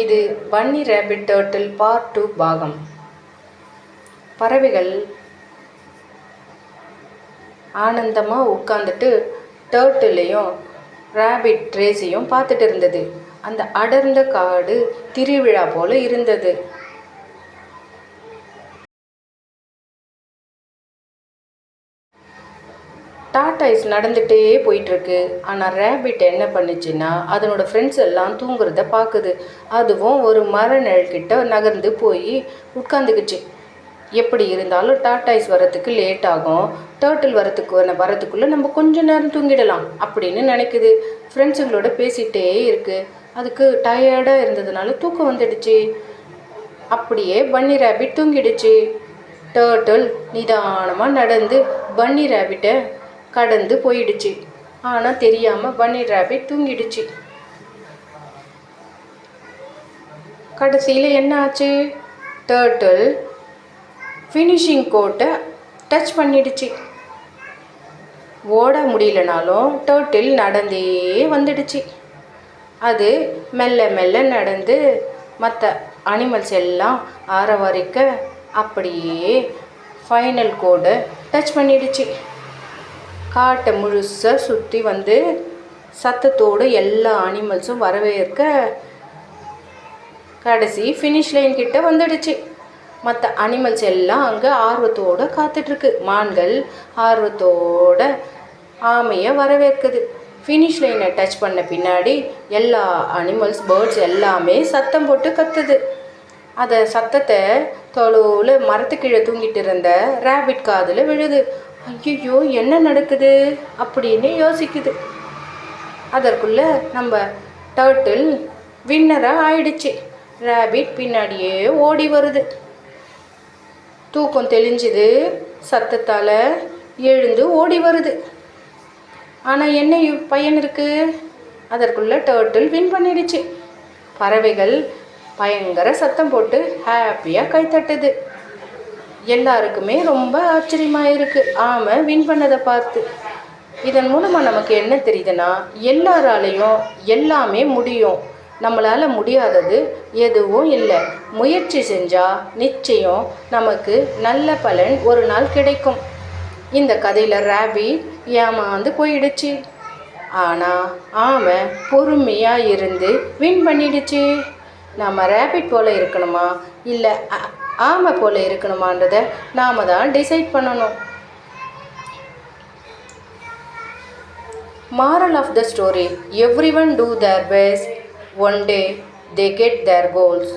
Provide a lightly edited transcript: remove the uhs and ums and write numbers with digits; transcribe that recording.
இது பன்னி rapid turtle part 2 பாகம். பறவைகள் ஆனந்தமாக உட்காந்துட்டு டர்ட்டிலையும் ரேபிட் ரேஸையும் பார்த்துட்டு இருந்தது. அந்த அடர்ந்த காடு திருவிழா போல இருந்தது. டாட்டாய்ஸ் நடந்துகிட்டே போயிட்டுருக்கு. ஆனால் ரேபிட் என்ன பண்ணுச்சுன்னா அதனோட ஃப்ரெண்ட்ஸ் எல்லாம் தூங்குறத பார்க்குது. அதுவும் ஒரு மர நிழல்கிட்ட நகர்ந்து போய் உட்காந்துக்குச்சு. எப்படி இருந்தாலும் டாட்டாய்ஸ் வரத்துக்கு லேட் ஆகும், டர்ட்டில் வரத்துக்குள்ளே நம்ம கொஞ்ச நேரம் தூங்கிடலாம் அப்படின்னு நினைக்குது. ஃப்ரெண்ட்ஸுங்களோட பேசிகிட்டே இருக்குது. அதுக்கு டயர்டாக இருந்ததுனால தூக்கம் வந்துடுச்சு. அப்படியே பன்னி ரேபிட் தூங்கிடுச்சு. டர்ட்டில் நிதானமாக நடந்து பன்னி ரேபிட்டை கடந்து போயிடுச்சு. ஆனால் தெரியாமல் பன்னி ரேபிட் தூங்கிடுச்சு. கடைசியில் என்ன ஆச்சு? டர்ட்டில் ஃபினிஷிங் கோட்டை டச் பண்ணிடுச்சு. ஓட முடியலனாலும் டர்ட்டில் நடந்தே வந்துடுச்சு. அது மெல்ல மெல்ல நடந்து மற்ற அனிமல்ஸ் எல்லாம் ஆரவாரிக்க அப்படியே ஃபைனல் கோடை டச் பண்ணிடுச்சு. காட்டை முழுசாக சுற்றி வந்து சத்தத்தோடு எல்லா அனிமல்ஸும் வரவேற்க கடைசி ஃபினிஷ் லைன் கிட்ட வந்துடுச்சு. மற்ற அனிமல்ஸ் எல்லாம் அங்கே ஆர்வத்தோடு காத்துட்ருக்கு. மான்கள் ஆர்வத்தோட ஆமையை வரவேற்குது. ஃபினிஷ் லைனை டச் பண்ண பின்னாடி எல்லா அனிமல்ஸ் பேர்ட்ஸ் எல்லாமே சத்தம் போட்டு கத்துது. அதை சத்தத்தை தொலைவில் மரத்துக்கீழே தூங்கிட்டு இருந்த ரேபிட் காதில் விழுது. ஐயோ என்ன நடக்குது அப்படின்னு யோசிக்குது. அதற்குள்ளே நம்ம டர்ட்டில் வின்னராக ஆயிடுச்சு. ரேபிட் பின்னாடியே ஓடி வருது. தூக்கம் தெளிஞ்சுது. சத்தத்தால் எழுந்து ஓடி வருது. ஆனால் என்ன பயன் இருக்குது? அதற்குள்ளே டர்ட்டில் வின் பண்ணிடுச்சு. பறவைகள் பயங்கர சத்தம் போட்டு ஹாப்பியாக கைத்தட்டுது. எல்லாருக்குமே ரொம்ப ஆச்சரியமாக இருக்குது ஆமை வின் பண்ணதை பார்த்து. இதன் மூலமாக நமக்கு என்ன தெரியுதுன்னா, எல்லாராலையும் எல்லாமே முடியும். நம்மளால் முடியாதது எதுவும் இல்லை. முயற்சி செஞ்சால் நிச்சயம் நமக்கு நல்ல பலன் ஒரு நாள் கிடைக்கும். இந்த கதையில் ரேபிட் ஏமாந்து போயிடுச்சு. ஆனால் ஆமை பொறுமையாக இருந்து வின் பண்ணிடுச்சு. நம்ம ரேபிட் போல் இருக்கணுமா இல்லை ஆமை போல் இருக்கணுமான்றதை நாம் தான் டிசைட் பண்ணணும். Moral of the story: everyone do their best. One day they get their goals.